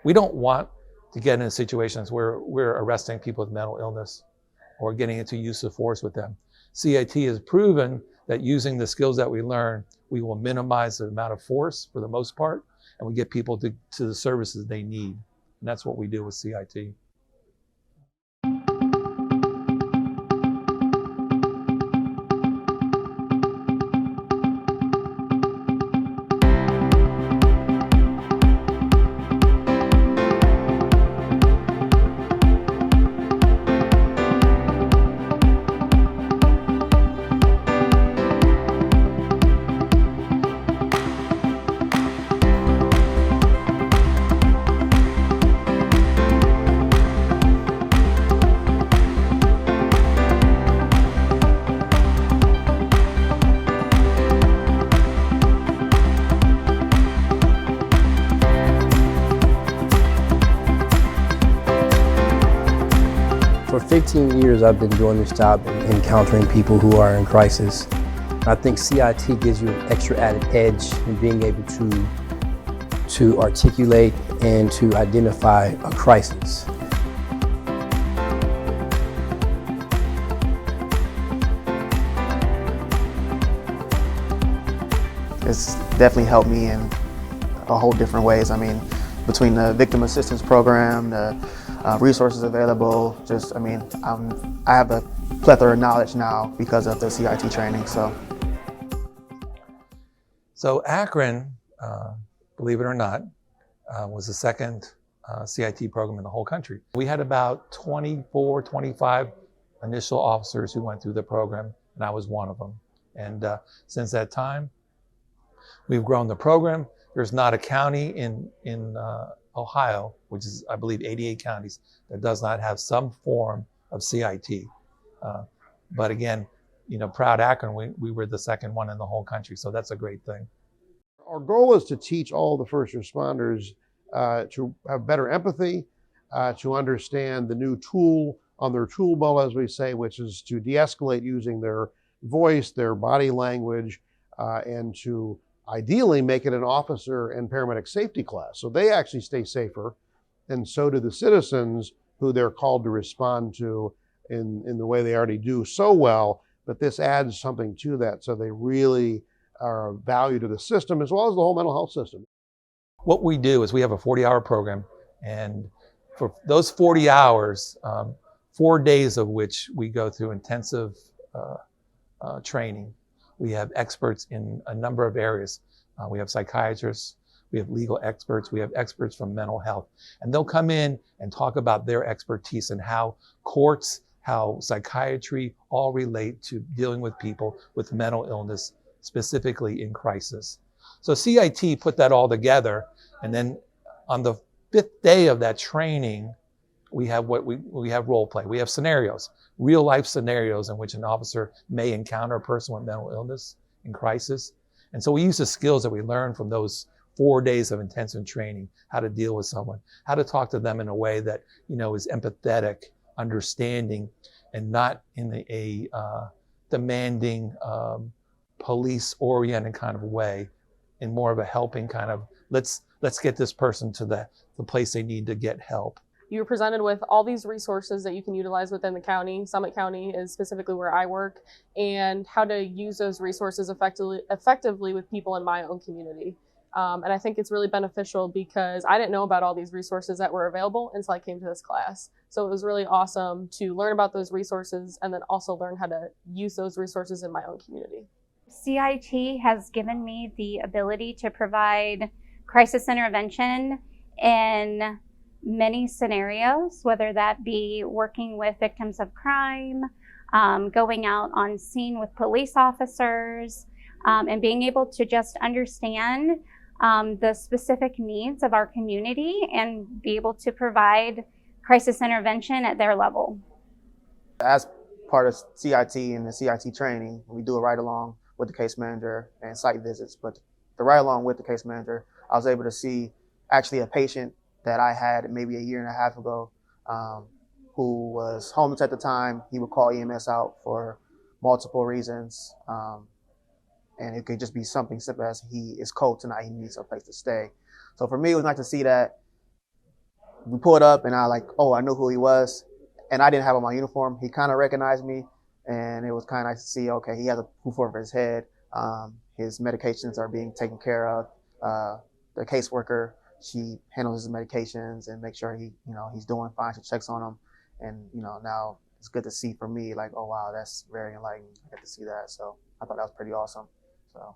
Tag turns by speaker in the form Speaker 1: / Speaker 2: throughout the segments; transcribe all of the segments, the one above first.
Speaker 1: We don't want to get into situations where we're arresting people with mental illness or getting into use of force with them. CIT has proven that using the skills that we learn, we will minimize the amount of force for the most part, and we get people to the services they need. And that's what we do with CIT.
Speaker 2: For 15 years, I've been doing this job and encountering people who are in crisis. I think CIT gives you an extra added edge in being able to articulate and to identify a crisis.
Speaker 3: It's definitely helped me in a whole different ways. I mean, between the victim assistance program, the resources available, I have a plethora of knowledge now because of the CIT training.
Speaker 1: So Akron, believe it or not, was the second CIT program in the whole country. We had about 24, 25 initial officers who went through the program, and I was one of them. And since that time, we've grown the program. There's not a county in Ohio, which is, I believe, 88 counties, that does not have some form of CIT. But again, proud Akron, we were the second one in the whole country, so that's a great thing.
Speaker 4: Our goal is to teach all the first responders to have better empathy, to understand the new tool on their tool belt, as we say, which is to de-escalate using their voice, their body language, and to ideally make it an officer and paramedic safety class. So they actually stay safer, and so do the citizens who they're called to respond to in the way they already do so well, but this adds something to that, so they really are of value to the system as well as the whole mental health system.
Speaker 1: What we do is we have a 40-hour program, and for those 40 hours, 4 days of which we go through intensive training. We have experts in a number of areas. We have psychiatrists, we have legal experts, we have experts from mental health. And they'll come in and talk about their expertise and how courts, how psychiatry all relate to dealing with people with mental illness, specifically in crisis. So CIT put that all together, and then on the 5th day of that training, we have we have role play. We have scenarios, real life scenarios in which an officer may encounter a person with mental illness in crisis. And so we use the skills that we learned from those 4 days of intensive training, how to deal with someone, how to talk to them in a way that, is empathetic, understanding, and not in a demanding, police-oriented kind of way, in more of a helping kind of, let's get this person to the place they need to get help.
Speaker 5: You're presented with all these resources that you can utilize within the county. Summit County is specifically where I work, and how to use those resources effectively with people in my own community. And I think it's really beneficial because I didn't know about all these resources that were available until I came to this class. So it was really awesome to learn about those resources and then also learn how to use those resources in my own community.
Speaker 6: CIT has given me the ability to provide crisis intervention in many scenarios, whether that be working with victims of crime, going out on scene with police officers, and being able to just understand the specific needs of our community and be able to provide crisis intervention at their level.
Speaker 3: As part of CIT and the CIT training, we do a ride-along with the case manager and site visits, but the ride-along with the case manager, I was able to see actually a patient that I had maybe a year and a half ago, who was homeless at the time. He would call EMS out for multiple reasons. And it could just be something simple as he is cold tonight, he needs a place to stay. So for me, it was nice to see that we pulled up and I knew who he was, and I didn't have on my uniform. He kind of recognized me, and it was kind of nice to see, okay, he has a roof over his head. His medications are being taken care of. The caseworker, she handles his medications and makes sure he's doing fine. She checks on him, and now it's good to see for me, like, oh wow, that's very enlightening. I get to see that, so I thought that was pretty awesome. So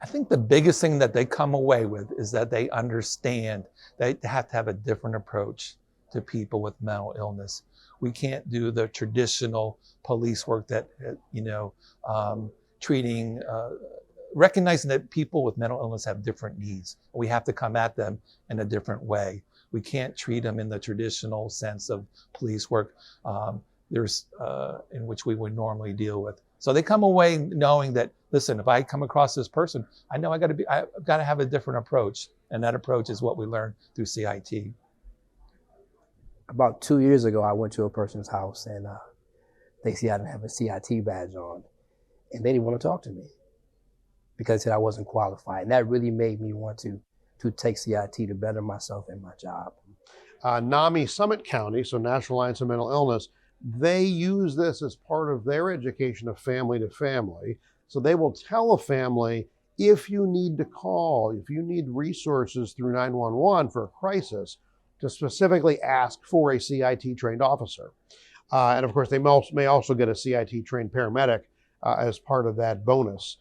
Speaker 1: I think the biggest thing that they come away with is that they understand they have to have a different approach to people with mental illness. We can't do the traditional police work that, treating, recognizing that people with mental illness have different needs. We have to come at them in a different way. We can't treat them in the traditional sense of police work in which we would normally deal with. So they come away knowing that, listen, if I come across this person, I know I've got to have a different approach. And that approach is what we learned through CIT.
Speaker 2: About 2 years ago, I went to a person's house and they see I didn't have a CIT badge on, and they didn't want to talk to me because they said I wasn't qualified. And that really made me want to take CIT to better myself in my job.
Speaker 4: NAMI Summit County, so National Alliance of Mental Illness, they use this as part of their education of family to family. So they will tell a family, if you need to call, if you need resources through 911 for a crisis, to specifically ask for a CIT trained officer. And of course, they may also get a CIT trained paramedic as part of that bonus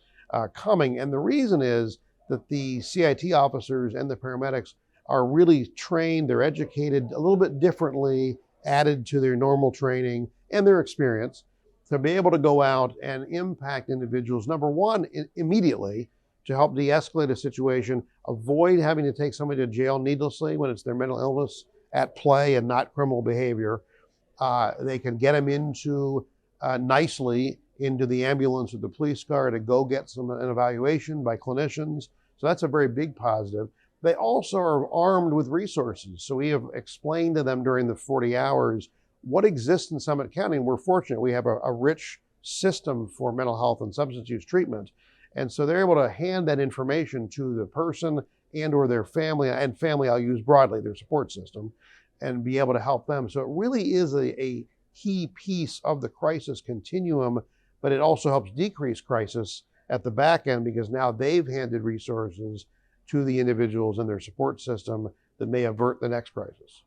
Speaker 4: coming. And the reason is that the CIT officers and the paramedics are really trained, they're educated a little bit differently, added to their normal training and their experience to be able to go out and impact individuals, number one, immediately, to help de-escalate a situation, avoid having to take somebody to jail needlessly when it's their mental illness at play and not criminal behavior. They can get them nicely into the ambulance or the police car to go get an evaluation by clinicians. So that's a very big positive. They also are armed with resources. So we have explained to them during the 40 hours what exists in Summit County. And we're fortunate we have a rich system for mental health and substance use treatment. And so they're able to hand that information to the person and or their family, and family I'll use broadly, their support system, and be able to help them. So it really is a key piece of the crisis continuum, but it also helps decrease crisis at the back end because now they've handed resources to the individuals in their support system that may avert the next crisis.